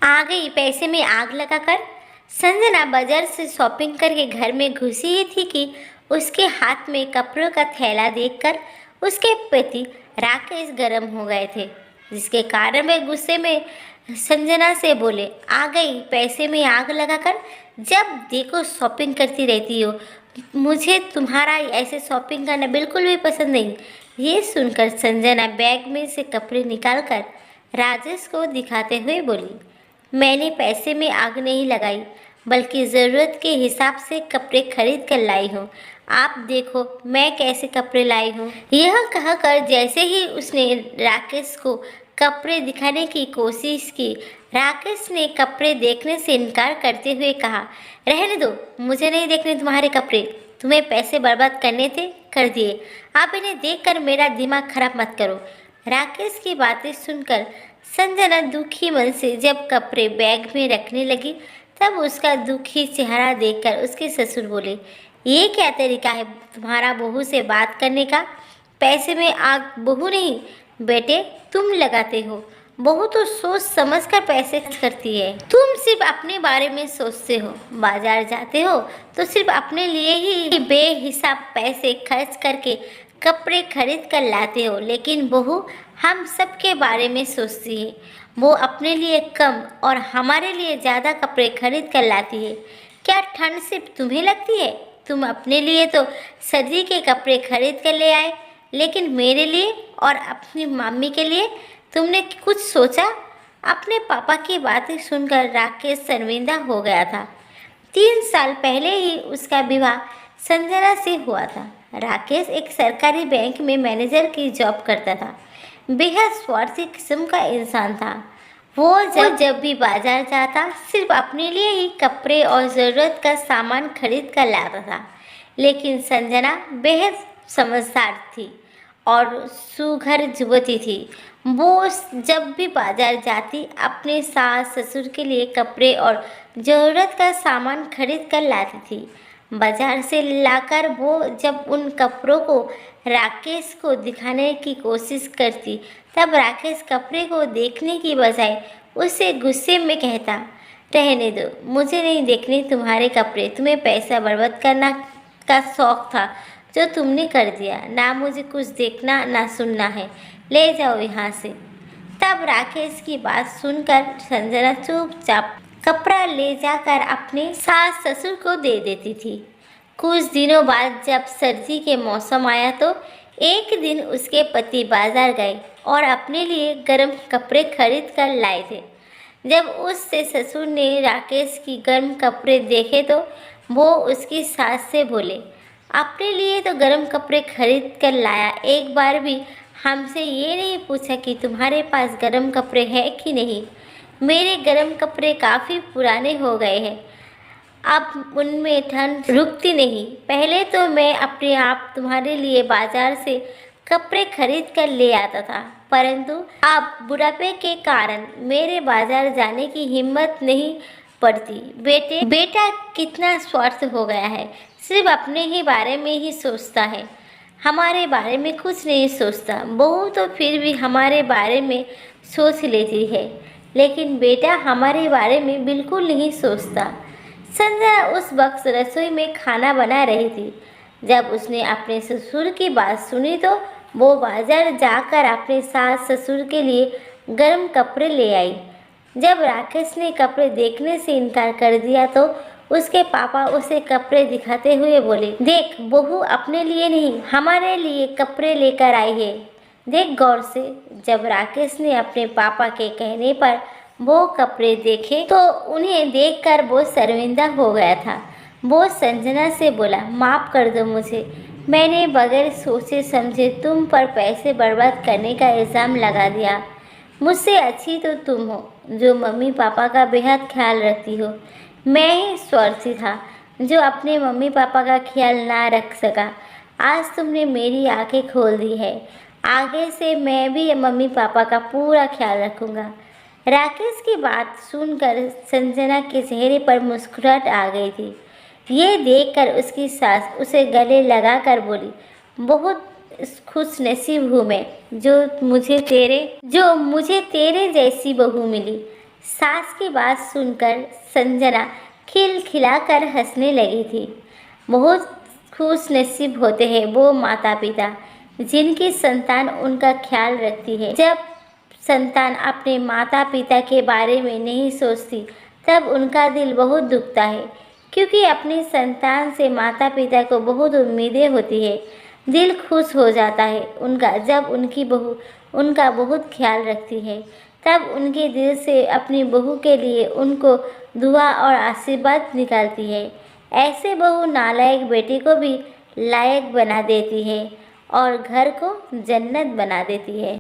आ गई पैसे में आग लगाकर। संजना बाजार से शॉपिंग करके घर में घुसी ही थी कि उसके हाथ में कपड़ों का थैला देखकर उसके पति राकेश गर्म हो गए थे, जिसके कारण वे गुस्से में संजना से बोले, आ गई पैसे में आग लगाकर। जब देखो शॉपिंग करती रहती हो, मुझे तुम्हारा ऐसे शॉपिंग करना बिल्कुल भी पसंद नहीं। ये सुनकर संजना बैग में से कपड़े निकालकर राजेश को दिखाते हुए बोली, मैंने पैसे में आग नहीं लगाई, बल्कि ज़रूरत के हिसाब से कपड़े खरीद कर लाई हूँ। आप देखो मैं कैसे कपड़े लाई हूँ। यह कहकर जैसे ही उसने राकेश को कपड़े दिखाने की कोशिश की, राकेश ने कपड़े देखने से इनकार करते हुए कहा, रहने दो, मुझे नहीं देखने तुम्हारे कपड़े। तुम्हें पैसे बर्बाद करने थे, कर दिए। आप इन्हें देखकर मेरा दिमाग खराब मत करो। राकेश की बातें सुनकर संजना दुखी मन से जब कपड़े बैग में रखने लगी, तब उसका दुखी चेहरा देखकर उसके ससुर बोले, ये क्या तरीका है तुम्हारा बहू से बात करने का? पैसे में आग बहू नहीं बेटे तुम लगाते हो। बहू तो सोच समझ कर पैसे खर्च करती है। तुम सिर्फ अपने बारे में सोचते हो। बाजार जाते हो तो सिर्फ अपने लिए ही बेहिसाब पैसे खर्च करके कपड़े खरीद कर लाते हो, लेकिन बहू हम सब के बारे में सोचती है। वो अपने लिए कम और हमारे लिए ज़्यादा कपड़े खरीद कर लाती है। क्या ठंड सिर्फ तुम्हें लगती है? तुम अपने लिए तो सर्दी के कपड़े खरीद कर ले आए, लेकिन मेरे लिए और अपनी मम्मी के लिए तुमने कुछ सोचा? अपने पापा की बातें सुनकर राकेश शर्मिंदा हो गया था। 3 साल पहले ही उसका विवाह संजना से हुआ था। राकेश एक सरकारी बैंक में मैनेजर की जॉब करता था। बेहद स्वार्थी किस्म का इंसान था। वो जब भी बाजार जाता सिर्फ अपने लिए ही कपड़े और ज़रूरत का सामान खरीद कर लाता था। लेकिन संजना बेहद समझदार थी और सुघर युवती थी। वो जब भी बाजार जाती अपने सास ससुर के लिए कपड़े और ज़रूरत का सामान खरीद कर लाती थी। बाजार से लाकर वो जब उन कपड़ों को राकेश को दिखाने की कोशिश करती, तब राकेश कपड़े को देखने की बजाय उससे गुस्से में कहता, रहने दो, मुझे नहीं देखने तुम्हारे कपड़े। तुम्हें पैसा बर्बाद करना का शौक था जो तुमने कर दिया। ना मुझे कुछ देखना ना सुनना है, ले जाओ यहाँ से। तब राकेश की बात सुनकर संजना चुपचाप कपड़ा ले जाकर अपने सास ससुर को दे देती थी। कुछ दिनों बाद जब सर्दी के मौसम आया तो एक दिन उसके पति बाजार गए और अपने लिए गर्म कपड़े खरीद कर लाए थे। जब उससे ससुर ने राकेश की गर्म कपड़े देखे तो वो उसकी सास से बोले, अपने लिए तो गर्म कपड़े खरीद कर लाया, एक बार भी हमसे ये नहीं पूछा कि तुम्हारे पास गर्म कपड़े हैं कि नहीं। मेरे गर्म कपड़े काफ़ी पुराने हो गए हैं, अब उनमें ठंड रुकती नहीं। पहले तो मैं अपने आप तुम्हारे लिए बाजार से कपड़े खरीद कर ले आता था, परंतु अब बुढ़ापे के कारण मेरे बाजार जाने की हिम्मत नहीं पड़ती। बेटा कितना स्वार्थ हो गया है, सिर्फ अपने ही बारे में ही सोचता है, हमारे बारे में कुछ नहीं सोचता। बहू तो फिर भी हमारे बारे में सोच लेती है, लेकिन बेटा हमारे बारे में बिल्कुल नहीं सोचता। संजना उस वक्त रसोई में खाना बना रही थी। जब उसने अपने ससुर की बात सुनी तो वो बाजार जाकर अपने सास ससुर के लिए गर्म कपड़े ले आई। जब राकेश ने कपड़े देखने से इनकार कर दिया तो उसके पापा उसे कपड़े दिखाते हुए बोले, देख बहू अपने लिए नहीं हमारे लिए कपड़े लेकर आई है, देख गौर से। जब राकेश ने अपने पापा के कहने पर वो कपड़े देखे तो उन्हें देखकर वो शर्मिंदा हो गया था। वो संजना से बोला, माफ़ कर दो मुझे, मैंने बगैर सोचे समझे तुम पर पैसे बर्बाद करने का इल्ज़ाम लगा दिया। मुझसे अच्छी तो तुम हो जो मम्मी पापा का बेहद ख्याल रखती हो। मैं ही स्वार्थी था जो अपने मम्मी पापा का ख्याल ना रख सका। आज तुमने मेरी आंखें खोल दी है, आगे से मैं भी मम्मी पापा का पूरा ख्याल रखूँगा। राकेश की बात सुनकर संजना के चेहरे पर मुस्कुराहट आ गई थी। ये देखकर उसकी सास उसे गले लगाकर बोली, बहुत खुश नसीब हूँ मैं जो मुझे तेरे जैसी बहू मिली। सास की बात सुनकर संजना खिलखिलाकर हंसने लगी थी। बहुत खुश नसीब होते हैं वो माता पिता जिनकी संतान उनका ख्याल रखती है। जब संतान अपने माता पिता के बारे में नहीं सोचती तब उनका दिल बहुत दुखता है, क्योंकि अपनी संतान से माता पिता को बहुत उम्मीदें होती है। दिल खुश हो जाता है उनका जब उनकी बहू उनका बहुत ख्याल रखती है। तब उनके दिल से अपनी बहू के लिए उनको दुआ और आशीर्वाद निकालती है। ऐसे बहू नालायक बेटे को भी लायक बना देती है और घर को जन्नत बना देती है।